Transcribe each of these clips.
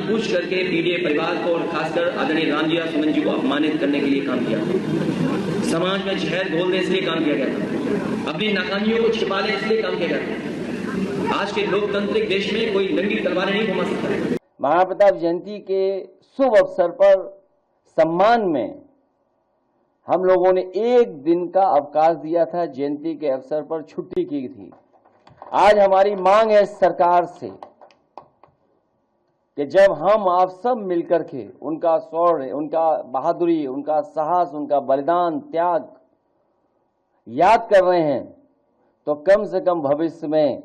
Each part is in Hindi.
जानबूझ करके पीडीए परिवार को और खासकर आदरणीय रामजिया सुमन जी को अपमानित करने के लिए काम किया, समाज में जहर घोल दे इसलिए काम किया गया था, अपनी नाकामियों को छिपा ले इसलिए काम किया गया था। आज के लोकतांत्रिक देश में कोई नंगी तलवारें नहीं घुमा सकता। महाप्रताप जयंती के शुभ अवसर पर सम्मान में हम लोगों ने एक दिन का अवकाश दिया था, जयंती के अवसर पर छुट्टी की थी। आज हमारी मांग है सरकार से कि जब हम आप सब मिलकर के उनका शौर्य, उनका बहादुरी, उनका साहस, उनका बलिदान, त्याग याद कर रहे हैं, तो कम से कम भविष्य में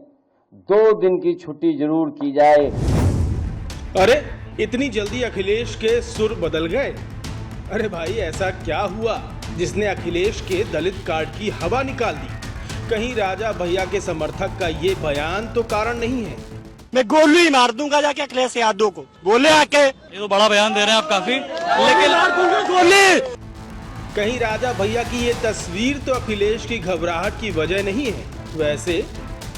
2 दिन की छुट्टी जरूर की जाए। अरे इतनी जल्दी अखिलेश के सुर बदल गए? अरे भाई ऐसा क्या हुआ जिसने अखिलेश के दलित कार्ड की हवा निकाल दी? कहीं राजा भैया के समर्थक का ये बयान तो कारण नहीं है? मैं गोली ही मार दूंगा जाके अखिलेश यादव को, बोले आके। ये तो बड़ा बयान दे रहे हैं आप काफी, लेकिन गोली कहीं राजा भैया की ये तस्वीर तो अखिलेश की घबराहट की वजह नहीं है? वैसे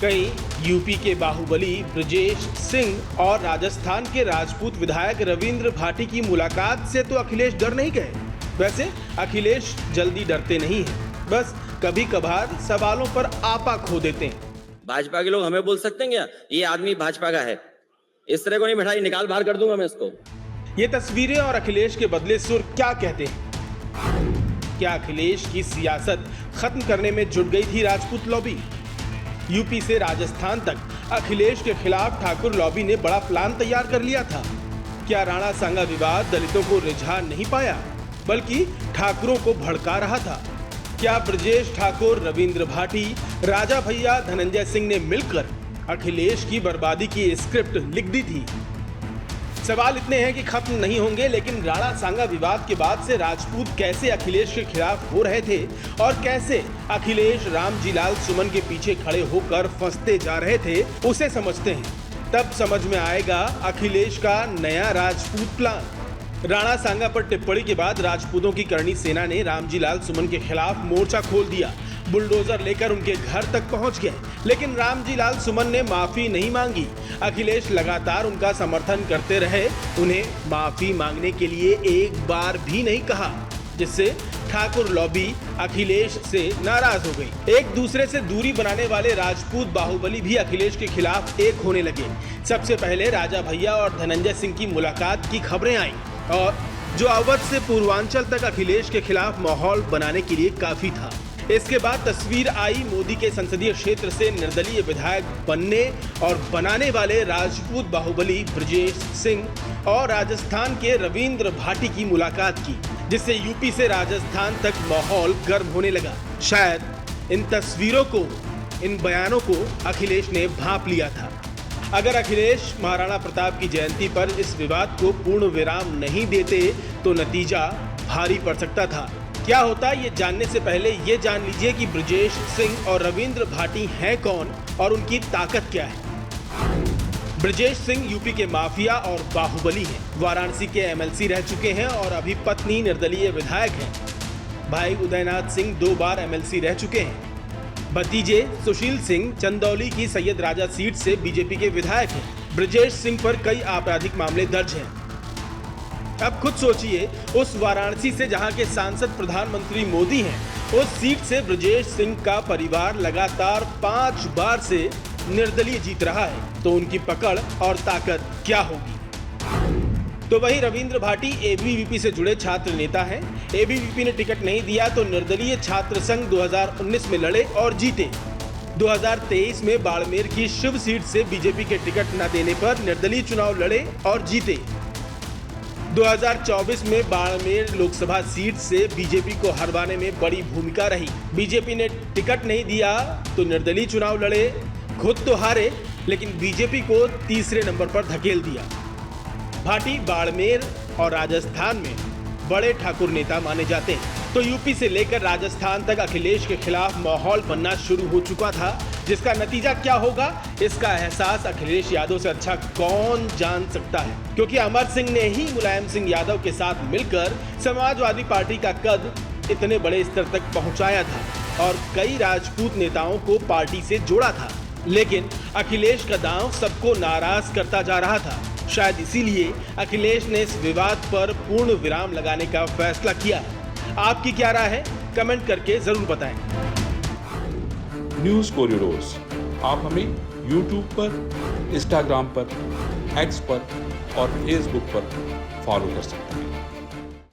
कहीं यूपी के बाहुबली ब्रजेश सिंह और राजस्थान के राजपूत विधायक रविंद्र भाटी की मुलाकात से तो अखिलेश डर नहीं गए? वैसे अखिलेश जल्दी डरते नहीं हैं, बस कभी कभार सवालों पर आपा खो देते हैं। भाजपा के लोग हमें बोल सकते हैं क्या ये आदमी भाजपा का है? इस तरह को नहीं मिठाई निकाल बाहर कर दूंगा मैं इसको। ये तस्वीरें और अखिलेश के बदले सुर क्या कहते हैं? क्या अखिलेश की सियासत खत्म करने में जुट गई थी राजपूत लॉबी? यूपी से राजस्थान तक अखिलेश के खिलाफ ठाकुर लॉबी ने बड़ा प्लान तैयार कर लिया था। क्या राणा सांगा विवाद दलितों को रिझा नहीं पाया, बल्कि ठाकुरों को भड़का रहा था? क्या ब्रजेश ठाकुर, रविंद्र भाटी, राजा भैया, धनंजय सिंह ने मिलकर अखिलेश की बर्बादी की स्क्रिप्ट लिख दी थी? सवाल इतने हैं कि खत्म नहीं होंगे, लेकिन राणा सांगा विवाद के बाद से राजपूत कैसे अखिलेश के खिलाफ हो रहे थे और कैसे अखिलेश रामजीलाल सुमन के पीछे खड़े होकर फंसते जा रहे थे, उसे समझते हैं। तब समझ में आएगा अखिलेश का नया राजपूत प्लान। राणा सांगा पर टिप्पणी के बाद राजपूतों की करणी सेना ने रामजीलाल सुमन के खिलाफ मोर्चा खोल दिया, बुलडोजर लेकर उनके घर तक पहुंच गए, लेकिन रामजीलाल सुमन ने माफी नहीं मांगी। अखिलेश लगातार उनका समर्थन करते रहे, उन्हें माफी मांगने के लिए एक बार भी नहीं कहा, जिससे ठाकुर लॉबी अखिलेश से नाराज हो गई। एक दूसरे से दूरी बनाने वाले राजपूत बाहुबली भी अखिलेश के खिलाफ एक होने लगे। सबसे पहले राजा भैया और धनंजय सिंह की मुलाकात की खबरें आई, और जो अवध से पूर्वांचल तक अखिलेश के खिलाफ माहौल बनाने के लिए काफी था। इसके बाद तस्वीर आई मोदी के संसदीय क्षेत्र से निर्दलीय विधायक बनने और बनाने वाले राजपूत बाहुबली ब्रजेश सिंह और राजस्थान के रविंद्र भाटी की मुलाकात की, जिससे यूपी से राजस्थान तक माहौल गर्म होने लगा। शायद इन तस्वीरों को, इन बयानों को अखिलेश ने भांप लिया था। अगर अखिलेश महाराणा प्रताप की जयंती पर इस विवाद को पूर्ण विराम नहीं देते तो नतीजा भारी पड़ सकता था। क्या होता ये जानने से पहले ये जान लीजिए कि ब्रजेश सिंह और रविंद्र भाटी हैं कौन और उनकी ताकत क्या है। ब्रजेश सिंह यूपी के माफिया और बाहुबली हैं। वाराणसी के एमएलसी रह चुके हैं और अभी पत्नी निर्दलीय विधायक हैं। भाई उदयनाथ सिंह 2 बार एमएलसी रह चुके हैं। भतीजे सुशील सिंह चंदौली की सैयद राजा सीट से बीजेपी के विधायक हैं। ब्रजेश सिंह पर कई आपराधिक मामले दर्ज हैं। अब खुद सोचिए, उस वाराणसी से जहां के सांसद प्रधानमंत्री मोदी हैं, उस सीट से ब्रजेश सिंह का परिवार लगातार 5 बार से निर्दलीय जीत रहा है, तो उनकी पकड़ और ताकत क्या होगी? तो वही रविंद्र भाटी एबीवीपी से जुड़े छात्र नेता हैं। एबीवीपी ने टिकट नहीं दिया तो निर्दलीय छात्र संघ 2019 में लड़े और जीते। 2023 में बाड़मेर की शिव सीट से बीजेपी के टिकट न देने पर निर्दलीय चुनाव लड़े और जीते। 2024 में बाड़मेर लोकसभा सीट से बीजेपी को हरवाने में बड़ी भूमिका रही। बीजेपी ने टिकट नहीं दिया तो निर्दलीय चुनाव लड़े, खुद तो हारे लेकिन बीजेपी को तीसरे नंबर पर धकेल दिया। भाटी बाड़मेर और राजस्थान में बड़े ठाकुर नेता माने जाते हैं, तो यूपी से लेकर राजस्थान तक अखिलेश के खिलाफ माहौल बनना शुरू हो चुका था, जिसका नतीजा क्या होगा इसका एहसास अखिलेश यादव से अच्छा कौन जान सकता है, क्योंकि अमर सिंह ने ही मुलायम सिंह यादव के साथ मिलकर समाजवादी पार्टी का कद इतने बड़े स्तर तक पहुंचाया था और कई राजपूत नेताओं को पार्टी से जोड़ा था। लेकिन अखिलेश का दांव सबको नाराज करता जा रहा था। शायद इसीलिए अखिलेश ने इस विवाद पर पूर्ण विराम लगाने का फैसला किया। आपकी क्या राय है? कमेंट करके जरूर बताएं। न्यूज़ कॉरिडोर्स आप हमें YouTube पर, Instagram पर, X पर और Facebook पर फॉलो कर सकते हैं।